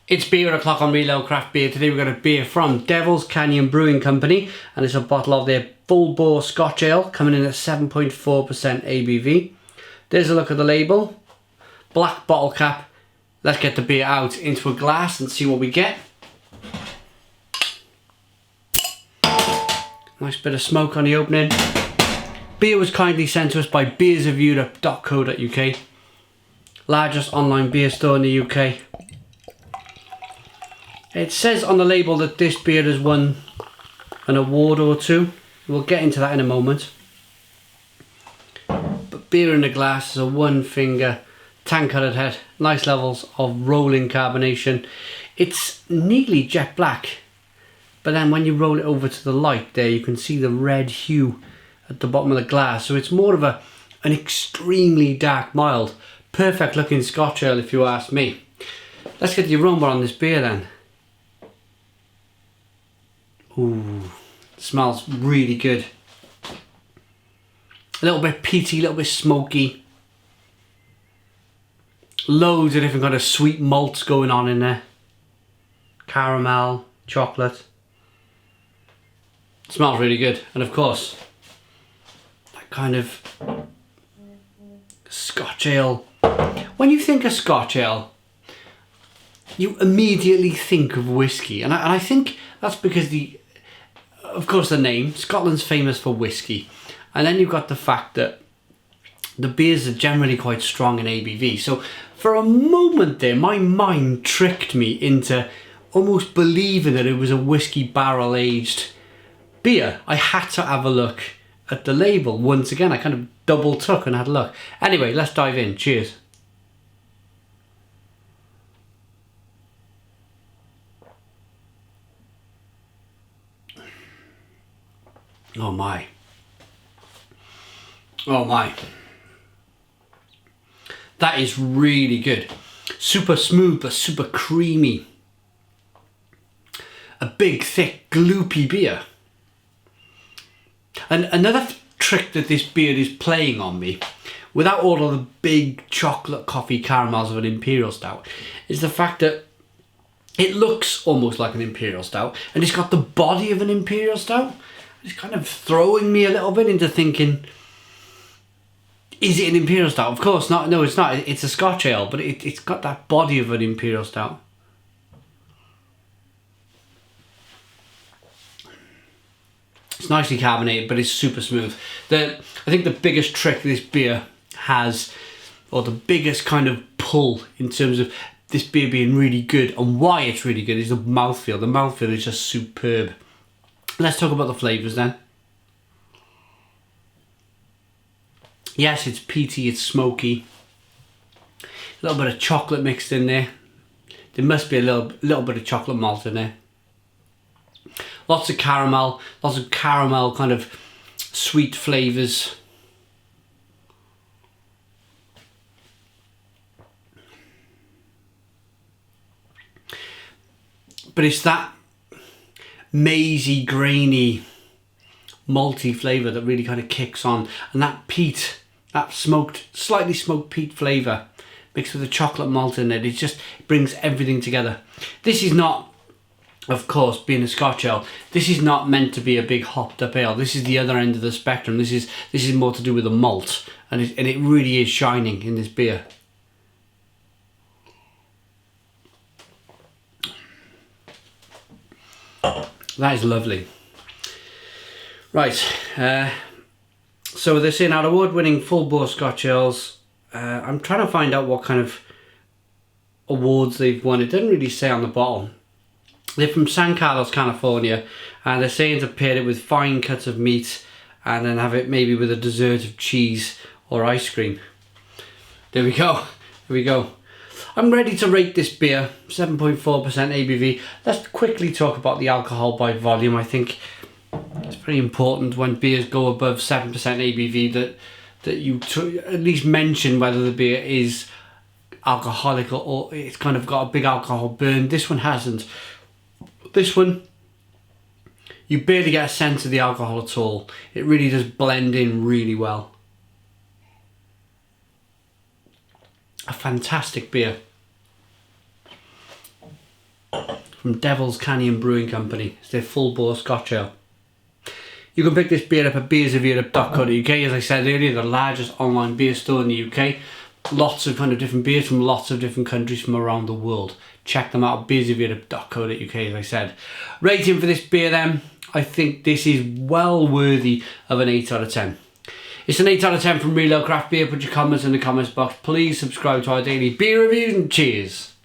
It's beer o'clock on Reload Craft Beer. Today we've got a beer from Devil's Canyon Brewing Company, and it's a bottle of their Boar Scotch Ale coming in at 7.4% ABV. There's a look at the label. Black bottle cap. Let's get the beer out into a glass and see what we get. Nice bit of smoke on the opening. Beer was kindly sent to us by beersofeurope.co.uk, largest online beer store in the UK. It says on the label that this beer has won an award or two. We'll get into that in a moment. But beer in the glass is a one finger tan coloured head. Nice levels of rolling carbonation. It's nearly jet black, but then when you roll it over to the light there, you can see the red hue at the bottom of the glass. So it's more of an extremely dark, mild, perfect looking Scotch ale if you ask me. Let's get the aroma on this beer then. Ooh, smells really good. A little bit peaty, a little bit smoky. Loads of different kind of sweet malts going on in there. Caramel, chocolate. It smells really good. And of course, that kind of Scotch ale. When you think of Scotch ale, you immediately think of whiskey. And I think that's because of course the name, Scotland's famous for whiskey. And then you've got the fact that the beers are generally quite strong in ABV. So for a moment there, my mind tricked me into almost believing that it was a whiskey barrel aged beer. I had to have a look at the label once again. I kind of double took and had a look. Anyway, let's dive in. Cheers. Oh my. Oh my. That is really good. Super smooth but super creamy. A big, thick, gloopy beer. And another trick that this beer is playing on me, without all of the big chocolate coffee caramels of an Imperial Stout, is the fact that it looks almost like an Imperial Stout and it's got the body of an Imperial Stout. It's kind of throwing me a little bit into thinking, is it an Imperial Stout? Of course not. No, it's not. It's a Scotch ale, but it's got that body of an Imperial Stout. It's nicely carbonated, but it's super smooth. I think the biggest trick this beer has, or the biggest kind of pull in terms of this beer being really good and why it's really good, is the mouthfeel. The mouthfeel is just superb. Let's talk about the flavours then. Yes, it's peaty, it's smoky. A little bit of chocolate mixed in there. There must be a little bit of chocolate malt in there. Lots of caramel kind of sweet flavours. But it's that mazy, grainy, malty flavour that really kind of kicks on. And that peat, that slightly smoked peat flavour mixed with the chocolate malt in it, it brings everything together. This is not, of course, being a Scotch ale, this is not meant to be a big hopped up ale. This is the other end of the spectrum. This is more to do with the malt, and it really is shining in this beer. That is lovely. Right, so they're saying our award-winning full bore Scotch ales. I'm trying to find out what kind of awards they've won. It didn't really say on the bottle. They're from San Carlos, California, and they're saying to pair it with fine cuts of meat and then have it maybe with a dessert of cheese or ice cream. There we go. There we go. I'm ready to rate this beer, 7.4% ABV. Let's quickly talk about the alcohol by volume. I think it's very important when beers go above 7% ABV that you at least mention whether the beer is alcoholic or it's kind of got a big alcohol burn. This one hasn't. This one, you barely get a sense of the alcohol at all. It really does blend in really well. A fantastic beer. from Devil's Canyon Brewing Company. It's their full bore Scotch ale. You can pick this beer up at beersofeurope.co.uk. As I said earlier, the largest online beer store in the UK. Lots of kind of different beers from lots of different countries from around the world. Check them out at beersofeurope.co.uk, as I said. Rating for this beer then, I think this is well worthy of an 8 out of 10. It's an 8 out of 10 from Real Ale Craft Beer. Put your comments in the comments box. Please subscribe to our daily beer reviews and cheers.